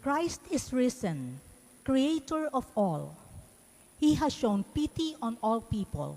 Christ is risen, Creator of all. He has shown pity on all people.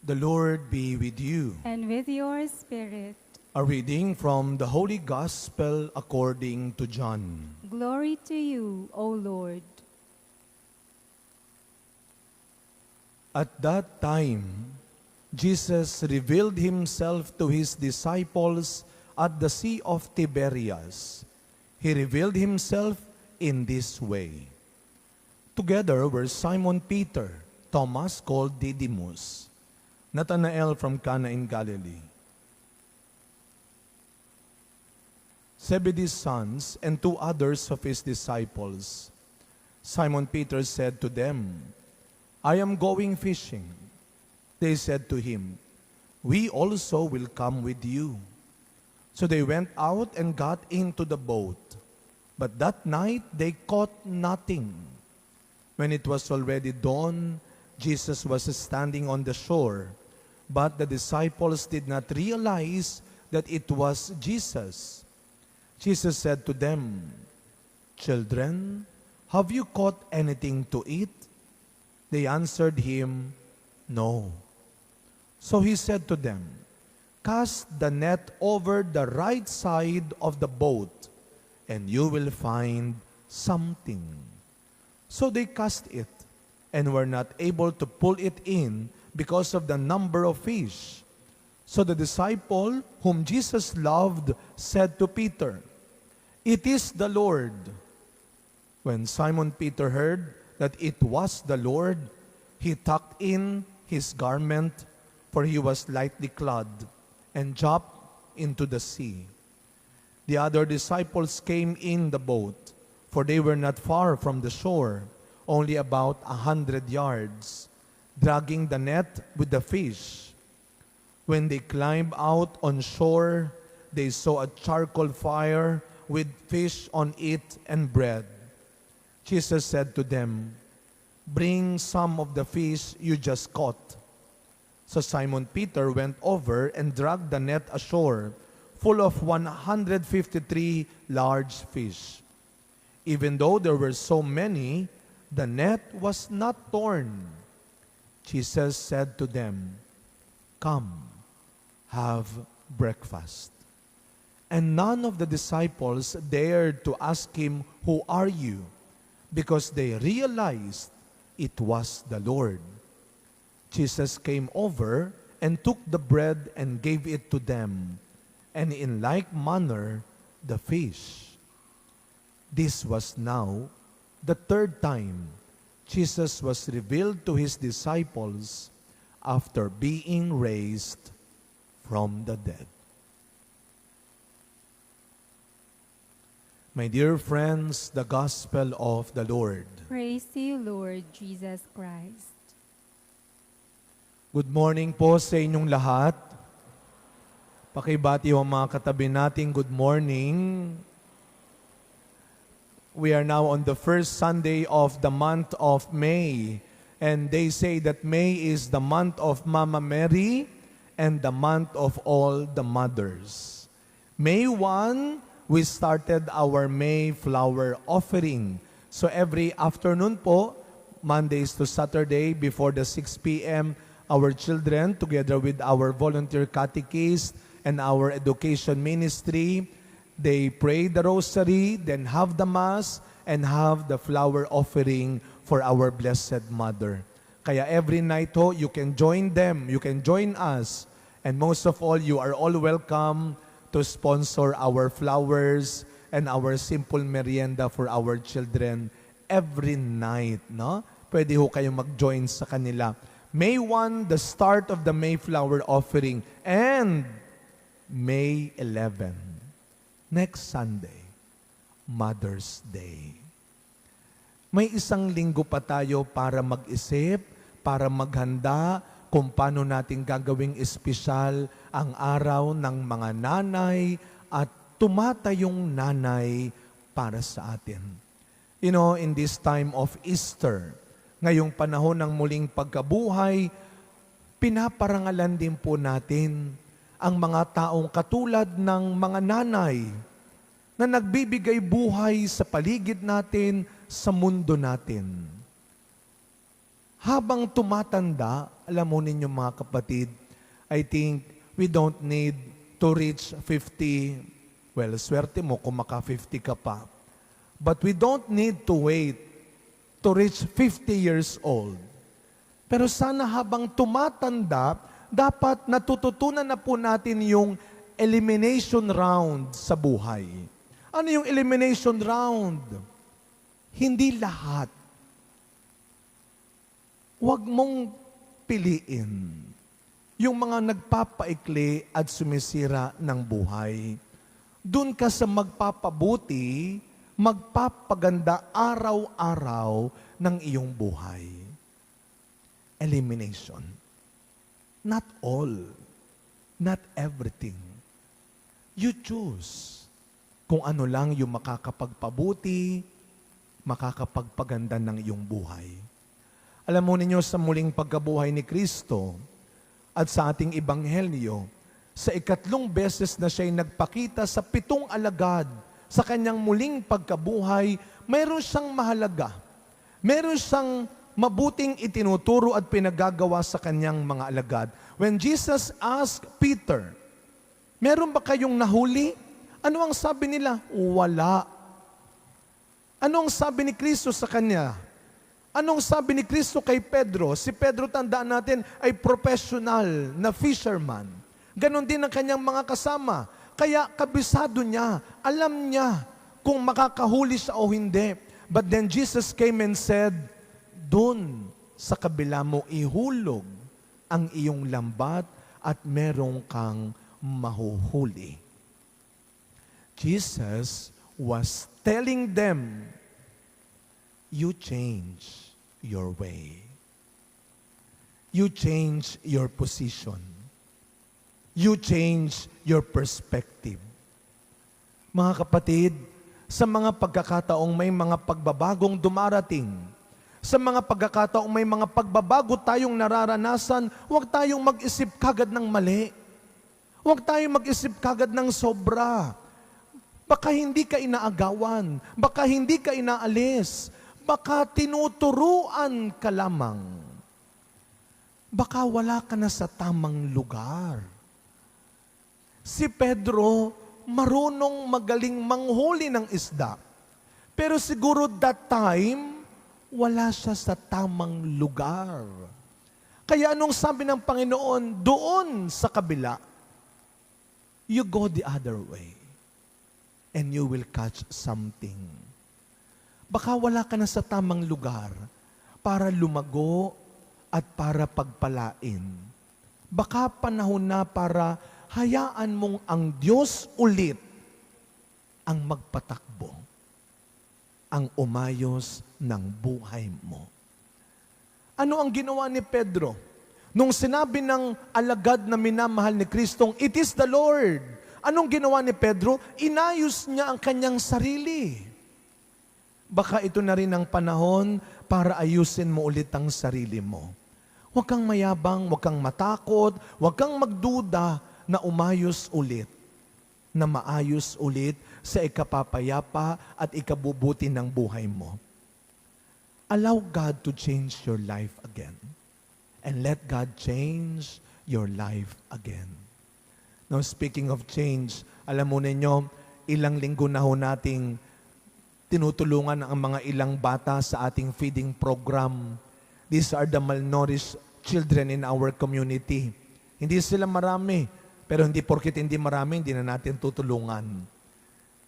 The Lord be with you. And with your spirit. A reading from the Holy Gospel according to John. Glory to you, O Lord. At that time, Jesus revealed himself to his disciples at the Sea of Tiberias. He revealed himself in this way. Together were Simon Peter, Thomas called Didymus, Nathanael from Cana in Galilee, Zebedee's sons, and two others of his disciples. Simon Peter said to them, "I am going fishing." They said to him, "We also will come with you." So they went out and got into the boat. But that night they caught nothing. When it was already dawn, Jesus was standing on the shore, but the disciples did not realize that it was Jesus. Jesus said to them, "Children, have you caught anything to eat?" They answered him, "No." So he said to them, "Cast the net over the right side of the boat, and you will find something." So they cast it, and were not able to pull it in because of the number of fish. So the disciple whom Jesus loved said to Peter, "It is the Lord." When Simon Peter heard that it was the Lord, he tucked in his garment, for he was lightly clad, and jumped into the sea. The other disciples came in the boat, for they were not far from the shore, only about 100 yards, dragging the net with the fish. When they climbed out on shore, they saw a charcoal fire with fish on it and bread. Jesus said to them, "Bring some of the fish you just caught." So Simon Peter went over and dragged the net ashore, full of 153 large fish. Even though there were so many, the net was not torn. Jesus said to them, "Come, have breakfast." And none of the disciples dared to ask him, "Who are you?" because they realized it was the Lord. Jesus came over and took the bread and gave it to them, and in like manner the fish. This was now the third time Jesus was revealed to his disciples after being raised from the dead. My dear friends, the Gospel of the Lord. Praise to you, Lord Jesus Christ. Good morning po sa inyong lahat. Pakibati ang mga katabi nating good morning. We are now on the first Sunday of the month of May. And they say that May is the month of Mama Mary and the month of all the mothers. May 1, we started our May flower offering. So every afternoon po, Mondays to Saturday, before the 6 p.m., our children, together with our volunteer catechists and our education ministry, they pray the rosary, then have the mass, and have the flower offering for our Blessed Mother. Kaya every night ho, you can join them, you can join us, and most of all, you are all welcome to sponsor our flowers and our simple merienda for our children every night, no? Pwede ho kayong mag-join sa kanila. May 1, the start of the Mayflower offering, and May 11, next Sunday, Mother's Day. May isang linggo pa tayo para mag-isip, para maghanda kung paano natin gagawing espesyal ang araw ng mga nanay at tumatayong nanay para sa atin. You know, in this time of Easter, ngayong panahon ng muling pagkabuhay, pinaparangalan din po natin ang mga taong katulad ng mga nanay na nagbibigay buhay sa paligid natin, sa mundo natin. Habang tumatanda, alam mo ninyo mga kapatid, I think we don't need to reach 50. Well, swerte mo kung maka 50 ka pa. But we don't need to wait to reach 50 years old. Pero sana habang tumatanda, dapat natututunan na po natin yung elimination round sa buhay. Ano yung elimination round? Hindi lahat. Huwag mong piliin yung mga nagpapaikli at sumisira ng buhay. Doon ka sa magpapabuti, magpapaganda araw-araw ng iyong buhay. Elimination. Not all. Not everything. You choose kung ano lang yung makakapagpabuti, makakapagpaganda ng iyong buhay. Alam mo ninyo, sa muling pagkabuhay ni Kristo at sa ating ebanghelyo, sa ikatlong beses na siya'y nagpakita sa 7 alagad sa kanyang muling pagkabuhay, mayroon siyang mahalaga. Mayroon siyang mabuting itinuturo at pinagagawa sa kanyang mga alagad. When Jesus asked Peter, meron ba kayong nahuli? Ano ang sabi nila? Wala. Anong sabi ni Kristo sa kanya? Anong sabi ni Kristo kay Pedro? Si Pedro, tandaan natin, ay professional na fisherman. Ganon din ang kanyang mga kasama. Kaya kabisado niya, alam niya kung makakahuli siya o hindi. But then Jesus came and said, dun sa kabila mo ihulog ang iyong lambat at merong kang mahuhuli. Jesus was telling them, you change your way. You change your position. You change your perspective. Mga kapatid, sa mga pagkakataong may mga pagbabagong dumarating, sa mga pagkakataong may mga pagbabago tayong nararanasan, huwag tayong mag-isip kagad ng mali. Huwag tayong mag-isip kagad ng sobra. Baka hindi ka inaagawan, baka hindi ka inaalis, baka tinuturuan ka lamang. Baka wala ka na sa tamang lugar. Si Pedro, marunong magaling manghuli ng isda. Pero siguro that time, wala siya sa tamang lugar. Kaya anong sabi ng Panginoon, doon sa kabila, you go the other way. And you will catch something. Baka wala ka na sa tamang lugar para lumago at para pagpalain. Baka panahon na para hayaan mong ang Diyos ulit ang magpatakbo, ang umayos ng buhay mo. Ano ang ginawa ni Pedro? Nung sinabi ng alagad na minamahal ni Kristong, "It is the Lord." Anong ginawa ni Pedro? Inayos niya ang kanyang sarili. Baka ito na rin ang panahon para ayusin mo ulit ang sarili mo. Huwag kang mayabang, huwag kang matakot, huwag kang magduda na umayos ulit, na maayos ulit sa ikapapayapa at ikabubuti ng buhay mo. Allow God to change your life again. And let God change your life again. Now, speaking of change, alam mo ninyo, ilang linggo na ho nating tinutulungan ang mga ilang bata sa ating feeding program. These are the malnourished children in our community. Hindi sila marami, pero hindi porkit hindi marami, hindi na natin tutulungan.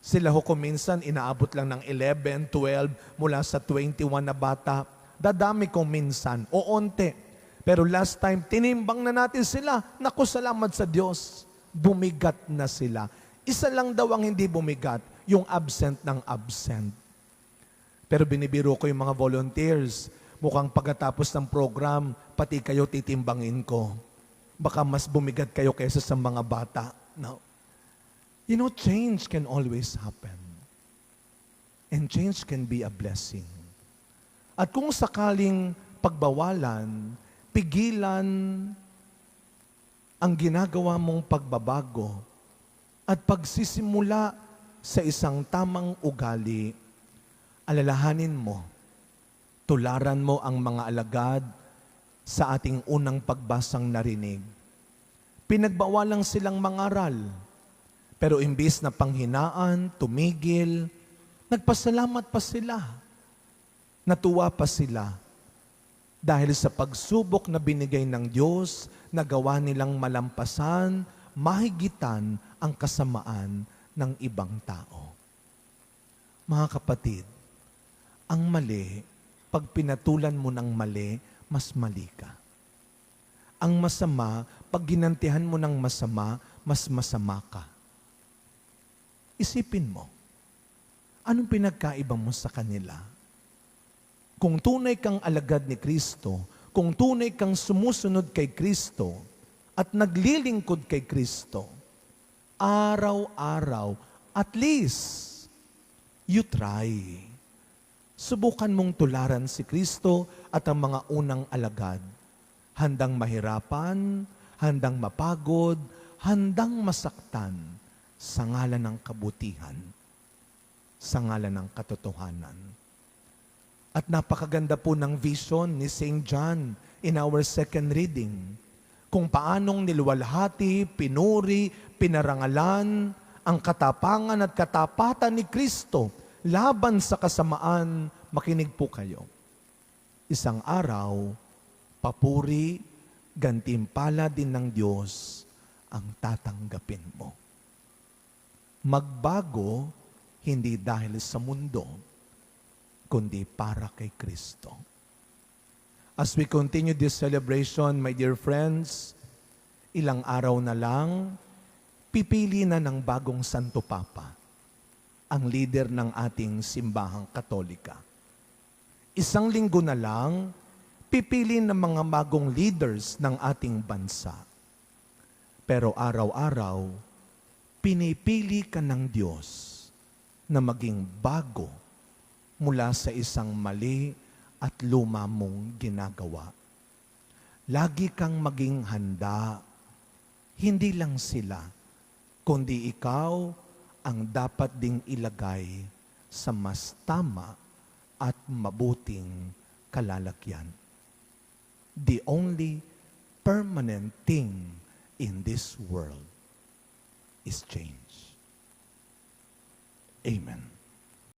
Sila ho kuminsan, inaabot lang ng 11, 12, mula sa 21 na bata. Dadami kong minsan, o onte. Pero last time, tinimbang na natin sila. Naku, salamat sa Diyos. Bumigat na sila. Isa lang daw ang hindi bumigat, yung absent ng absent. Pero binibiro ko yung mga volunteers. Mukhang pagkatapos ng program, pati kayo titimbangin ko. Baka mas bumigat kayo kaysa sa mga bata. No. You know, change can always happen. And change can be a blessing. At kung sakaling pagbawalan, pigilan ang ginagawa mong pagbabago at pagsisimula sa isang tamang ugali, alalahanin mo, tularan mo ang mga alagad sa ating unang pagbasang narinig. Pinagbawalang silang mangaral, pero imbis na panghinaan, tumigil, nagpasalamat pa sila. Natuwa pa sila dahil sa pagsubok na binigay ng Diyos, nagawa nilang malampasan, mahigitan ang kasamaan ng ibang tao. Mga kapatid, ang mali, pag pinatulan mo ng mali, mas mali ka. Ang masama, pag ginantihan mo ng masama, mas masama ka. Isipin mo, anong pinagkaiba mo sa kanila? Kung tunay kang alagad ni Kristo, kung tunay kang sumusunod kay Kristo, at naglilingkod kay Kristo, araw-araw, at least, you try. Subukan mong tularan si Kristo at ang mga unang alagad. Handang mahirapan, handang mapagod, handang masaktan sa ngalan ng kabutihan, sa ngalan ng katotohanan. At napakaganda po ng vision ni St. John in our second reading, kung paanong niluwalhati, pinuri, pinarangalan ang katapangan at katapatan ni Kristo laban sa kasamaan. Makinig po kayo. Isang araw, papuri, gantimpala din ng Diyos ang tatanggapin mo. Magbago, hindi dahil sa mundo, kundi para kay Kristo. As we continue this celebration, my dear friends, ilang araw na lang, pipili na ng bagong Santo Papa ang leader ng ating simbahang Katolika. Isang linggo na lang, pipili ng mga bagong leaders ng ating bansa. Pero araw-araw, pinipili ka ng Diyos na maging bago mula sa isang mali at luma mong ginagawa. Lagi kang maging handa, hindi lang sila, kundi ikaw ang dapat ding ilagay sa mas tama at mabuting kalalagyan. The only permanent thing in this world is change. Amen.